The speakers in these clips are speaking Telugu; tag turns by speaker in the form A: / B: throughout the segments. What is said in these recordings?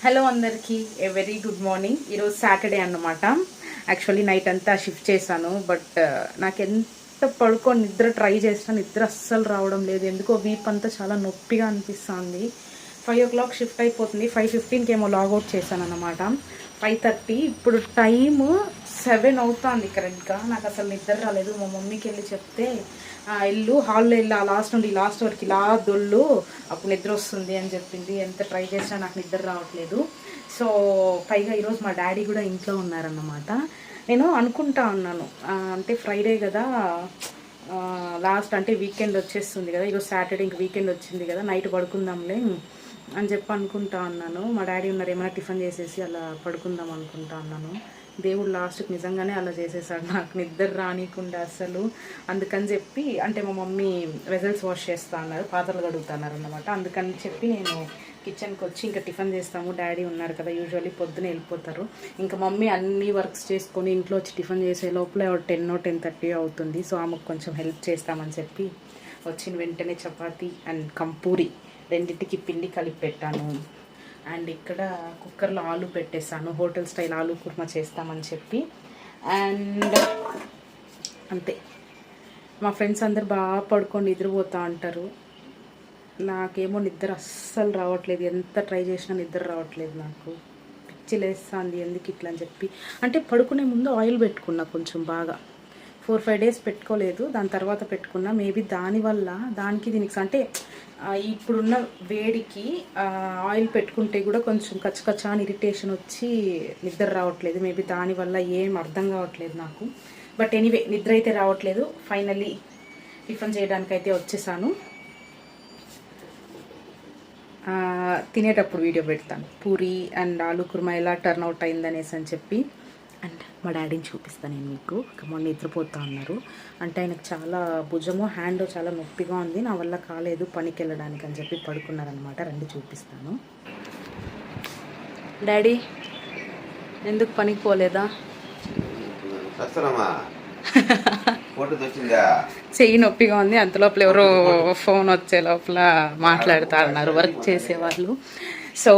A: హలో అందరికీ ఏ వెరీ గుడ్ మార్నింగ్. ఈరోజు సాటర్డే అన్నమాట. యాక్చువల్లీ నైట్ అంతా షిఫ్ట్ చేశాను, బట్ నాకు ఎంత పడుకొని నిద్ర ట్రై చేసినా నిద్ర అస్సలు రావడం లేదు. ఎందుకో వీప్ అంతా చాలా నొప్పిగా అనిపిస్తుంది. 5 o'clock షిఫ్ట్ అయిపోతుంది. 5:15కి ఏమో లాగౌట్ చేశాను అనమాట. 5:30 ఇప్పుడు టైము 7 అవుతుంది కరెక్ట్గా. నాకు అసలు నిద్ర రాలేదు. మా మమ్మీకి వెళ్ళి చెప్తే ఇల్లు హాల్లో వెళ్ళి ఆ లాస్ట్ నుండి లాస్ట్ వరకు ఇలా దొల్లు, అప్పుడు నిద్ర వస్తుంది అని చెప్పింది. ఎంత ట్రై చేసినా నాకు నిద్ర రావట్లేదు. సో పైగా ఈరోజు మా డాడీ కూడా ఇంట్లో ఉన్నారన్నమాట. నేను అనుకుంటా ఉన్నాను, అంటే ఫ్రైడే కదా, లాస్ట్ అంటే వీకెండ్ వచ్చేస్తుంది కదా, ఈరోజు సాటర్డే ఇంక వీకెండ్ వచ్చింది కదా, నైట్ పడుకుందాంలే అని చెప్పి అనుకుంటా ఉన్నాను. మా డాడీ ఉన్నారు, ఏమైనా టిఫిన్ చేసేసి అలా పడుకుందాం అనుకుంటా ఉన్నాను. దేవుడు లాస్ట్కి నిజంగానే అలా చేసేసాడు, నాకు నిద్ర రానికుండా అసలు. అందుకని చెప్పి అంటే మా మమ్మీ వెజల్స్ వాష్ చేస్తా అన్నారు, పాత్రలు కడుగుతున్నారు అన్నమాట. అందుకని చెప్పి నేను కిచెన్కి వచ్చి ఇంకా టిఫిన్ చేస్తాము. డాడీ ఉన్నారు కదా, యూజువల్లీ పొద్దున వెళ్ళిపోతారు. ఇంకా మమ్మీ అన్ని వర్క్స్ చేసుకొని ఇంట్లో వచ్చి టిఫిన్ చేసే లోపల 10-10:30 అవుతుంది. సో ఆమెకు కొంచెం హెల్ప్ చేస్తామని చెప్పి వచ్చిన వెంటనే చపాతీ అండ్ కంపూరి రెండింటికి పిండి కలిపి పెట్టాను. అండ్ ఇక్కడ కుక్కర్లో ఆలు పెట్టేస్తాను, హోటల్ స్టైల్ ఆలు కుర్మా చేస్తామని చెప్పి. అండ్ అంతే, మా ఫ్రెండ్స్ అందరు బాగా పడుకొని నిద్రపోతూ ఉంటారు. నాకేమో నిద్ర అస్సలు రావట్లేదు, ఎంత ట్రై చేసినా నిద్ర రావట్లేదు. నాకు పిచ్చి లేస్తుంది ఎందుకు ఇట్లా అని చెప్పి. అంటే పడుకునే ముందు ఆయిల్ పెట్టుకున్నా కొంచెం బాగా, 4-5 days పెట్టుకోలేదు, దాని తర్వాత పెట్టుకున్నా. మేబీ దానివల్ల దానికి దీనికి అంటే ఇప్పుడున్న వేడికి ఆయిల్ పెట్టుకుంటే కూడా కొంచెం కచ్చకచ్చా అని ఇరిటేషన్ వచ్చి నిద్ర రావట్లేదు. మేబీ దానివల్ల ఏం అర్థం కావట్లేదు నాకు. బట్ ఎనీవే నిద్ర అయితే రావట్లేదు. ఫైనల్లీ టిఫిన్ చేయడానికైతే వచ్చేసాను. తినేటప్పుడు వీడియో పెడతాను, పూరి అండ్ ఆలు కుర్మా ఎలా టర్న్ అవుట్ అయిందనేసి అని చెప్పి. అండ్ మా డాడీని చూపిస్తాను నేను మీకు. మొన్న నిద్రపోతూ ఉన్నారు, అంటే ఆయనకు చాలా భుజము హ్యాండ్ చాలా నొప్పిగా ఉంది, నా వల్ల కాలేదు పనికి వెళ్ళడానికి అని చెప్పి పడుకున్నారనమాట. రండి చూపిస్తాను. డాడీ ఎందుకు పనికి పోలేదా? చెయ్యి నొప్పిగా ఉంది, అంత లోపల ఎవరో ఫోన్ వచ్చే లోపల మాట్లాడుతూ ఉన్నారు వర్క్ చేసేవాళ్ళు. So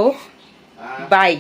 A: bye.